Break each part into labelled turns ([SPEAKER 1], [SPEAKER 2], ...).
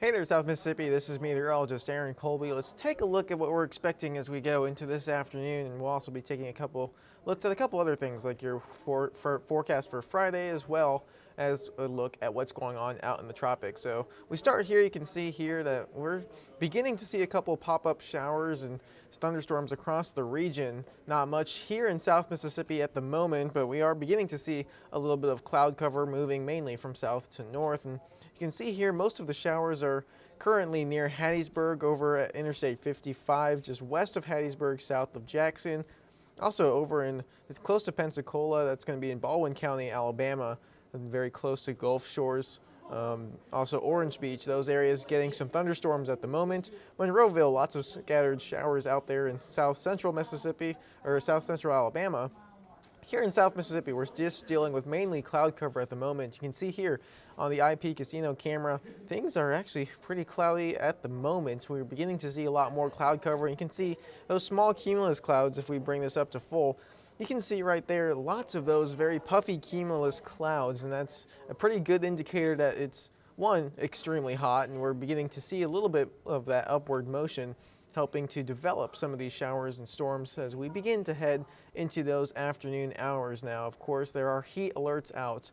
[SPEAKER 1] Hey there, South Mississippi. This is meteorologist Aaron Colby. Let's take a look at what we're expecting as we go into this afternoon, and we'll also be taking a couple looks at a couple other things like your forecast for Friday, as well as a look at what's going on out in the tropics. So we start here. You can see here that we're beginning to see a couple pop-up showers and thunderstorms across the region. Not much here in South Mississippi at the moment, but we are beginning to see a little bit of cloud cover moving mainly from south to north. And you can see here most of the showers are currently near Hattiesburg over at Interstate 55, just west of Hattiesburg, south of Jackson. Also over in, it's close to Pensacola, that's going to be in Baldwin County, Alabama, and very close to Gulf Shores. Also Orange Beach, those areas getting some thunderstorms at the moment. Monroeville, lots of scattered showers out there in south central Mississippi, or south central Alabama. Here in South Mississippi, we're just dealing with mainly cloud cover at the moment. You can see here on the IP Casino camera, things are actually pretty cloudy at the moment. We're beginning to see a lot more cloud cover. You can see those small cumulus clouds if we bring this up to full. You can see right there lots of those very puffy cumulus clouds, and that's a pretty good indicator that it's, one, extremely hot, and we're beginning to see a little bit of that upward motion helping to develop some of these showers and storms as we begin to head into those afternoon hours now. Of course, there are heat alerts out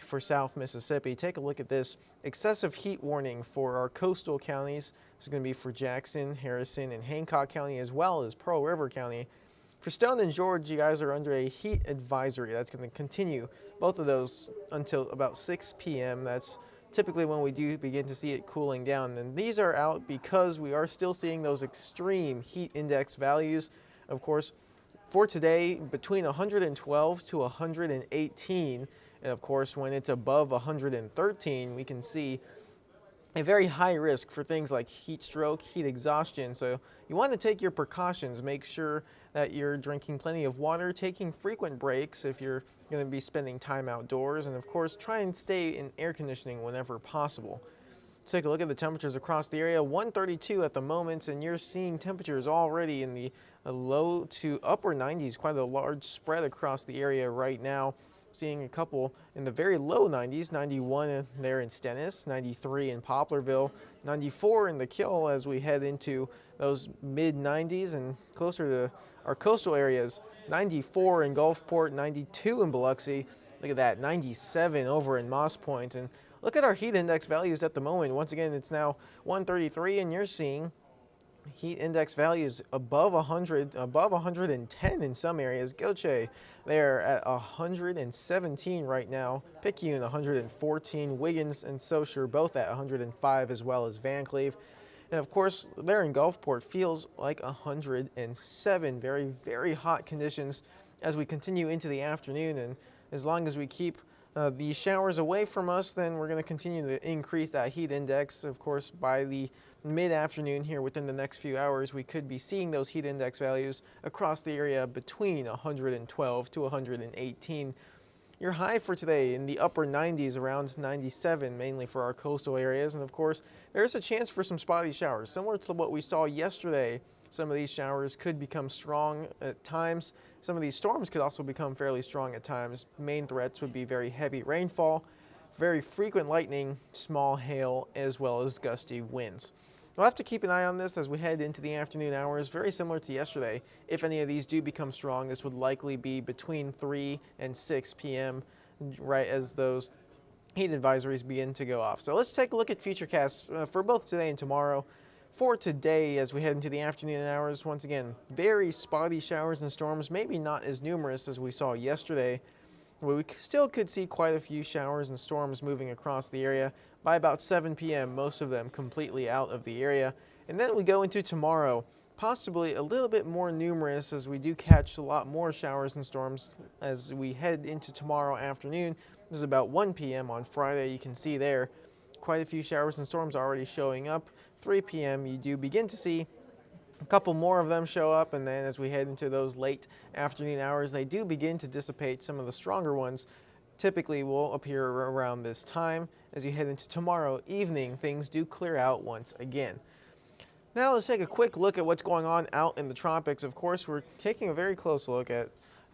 [SPEAKER 1] for South Mississippi. Take a look at this excessive heat warning for our coastal counties. This is going to be for Jackson, Harrison, and Hancock County, as well as Pearl River County. For Stone and George, you guys are under a heat advisory. That's going to continue, both of those, until about 6 p.m. That's typically when we do begin to see it cooling down. And these are out because we are still seeing those extreme heat index values. Of course, for today, between 112 to 118. And of course, when it's above 113, we can see a very high risk for things like heat stroke, heat exhaustion. So you want to take your precautions. Make sure that you're drinking plenty of water, taking frequent breaks if you're going to be spending time outdoors, and of course try and stay in air conditioning whenever possible. Let's take a look at the temperatures across the area. 132 at the moment, and you're seeing temperatures already in the low to upper 90s, quite a large spread across the area right now. Seeing a couple in the very low 90s, 91 there in Stennis, 93 in Poplarville, 94 in the Kill as we head into those mid 90s and closer to our coastal areas, 94 in Gulfport, 92 in Biloxi. Look at that, 97 over in Moss Point. And look at our heat index values at the moment. Once again, it's now 133, and you're seeing heat index values above 100, above 110 in some areas. Goche, they're at 117 right now. Picayune 114, Wiggins and Saussure both at 105, as well as Van Cleve. And of course, there in Gulfport feels like 107. Very, very hot conditions as we continue into the afternoon. And as long as we keep these showers away from us, then we're going to continue to increase that heat index. Of course, by the mid-afternoon here within the next few hours, we could be seeing those heat index values across the area between 112 to 118. Your high for today in the upper 90s, around 97, mainly for our coastal areas. And of course, there's a chance for some spotty showers. Similar to what we saw yesterday, some of these showers could become strong at times. Some of these storms could also become fairly strong at times. Main threats would be very heavy rainfall, very frequent lightning, small hail, as well as gusty winds. We'll have to keep an eye on this as we head into the afternoon hours, very similar to yesterday. If any of these do become strong, this would likely be between 3 and 6 p.m., right as those heat advisories begin to go off. So let's take a look at futurecasts for both today and tomorrow. For today, as we head into the afternoon hours, once again, very spotty showers and storms, maybe not as numerous as we saw yesterday. We still could see quite a few showers and storms moving across the area. By about 7 p.m., most of them completely out of the area. And then we go into tomorrow, possibly a little bit more numerous as we do catch a lot more showers and storms as we head into tomorrow afternoon. This is about 1 p.m. on Friday. You can see there quite a few showers and storms already showing up. 3 p.m. you do begin to see a couple more of them show up, and then as we head into those late afternoon hours, they do begin to dissipate. Some of the stronger ones typically will appear around this time. As you head into tomorrow evening, things do clear out once again. Now let's take a quick look at what's going on out in the tropics. Of course, we're taking a very close look at,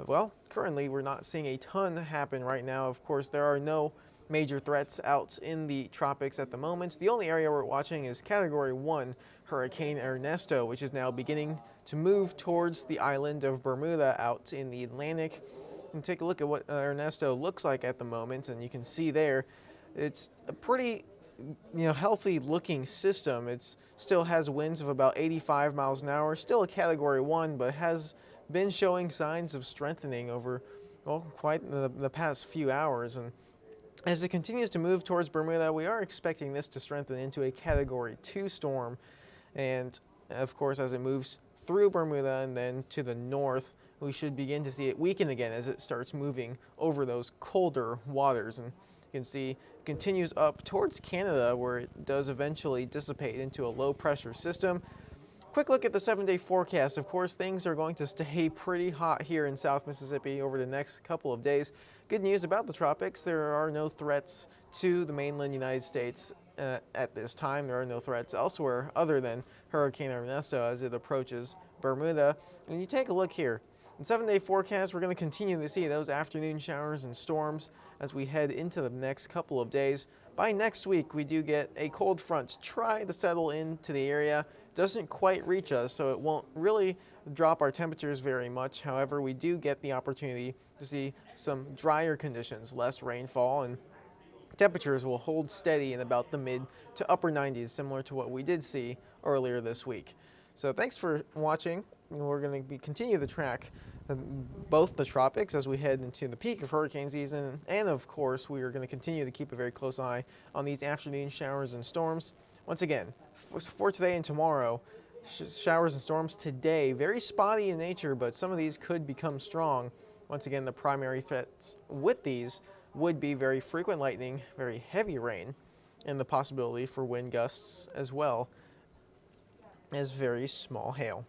[SPEAKER 1] well, currently we're not seeing a ton happen right now. Of course, there are no major threats out in the tropics at the moment. The only area we're watching is Category 1 Hurricane Ernesto, which is now beginning to move towards the island of Bermuda out in the Atlantic. And take a look at what Ernesto looks like at the moment, and you can see there it's a pretty healthy looking system. It still has winds of about 85 miles an hour, still a Category 1, but has been showing signs of strengthening over quite the past few hours. And as it continues to move towards Bermuda, we are expecting this to strengthen into a Category 2 storm. And of course, as it moves through Bermuda and then to the north, we should begin to see it weaken again as it starts moving over those colder waters. And you can see it continues up towards Canada, where it does eventually dissipate into a low pressure system. Quick look at the 7-day forecast. Of course, things are going to stay pretty hot here in South Mississippi over the next couple of days. Good news about the tropics: there are no threats to the mainland United States at this time. There are no threats elsewhere other than Hurricane Ernesto as it approaches Bermuda. And you take a look here. In 7-day forecast, we're going to continue to see those afternoon showers and storms as we head into the next couple of days. By next week, we do get a cold front try to settle into the area. Doesn't quite reach us, so it won't really drop our temperatures very much. However, we do get the opportunity to see some drier conditions, less rainfall, and temperatures will hold steady in about the mid to upper 90s, similar to what we did see earlier this week. So thanks for watching. We're going to continue to track both the tropics as we head into the peak of hurricane season, and of course we are going to continue to keep a very close eye on these afternoon showers and storms. Once again, for today and tomorrow, showers and storms today, very spotty in nature, but some of these could become strong. Once again, the primary threats with these would be very frequent lightning, very heavy rain, and the possibility for wind gusts as well as very small hail.